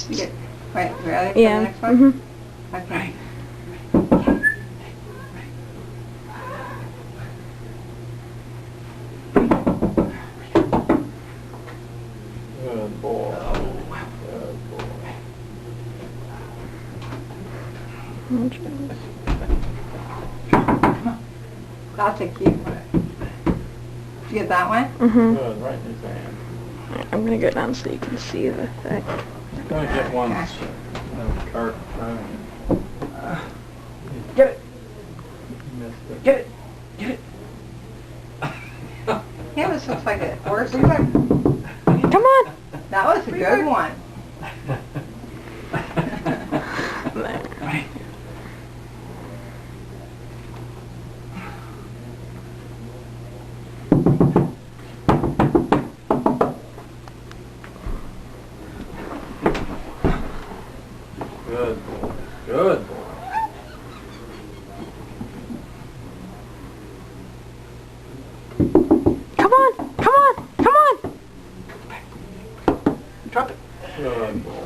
You get, wait, ready for Yeah. the next one? Mm-hmm. Okay. Good boy. Good boy. That's a cute one. Did you get that one? Mm-hmm. Good, right in his hand. I'm gonna go down so you can see the effect. Gonna get one Okay. cart. Get it. Missed it. Get it. Get it. Yeah, this looks like a horse. Come on! That was a good one. Good boy. Good boy. Come on! Come on! Come on! Drop it. Good boy.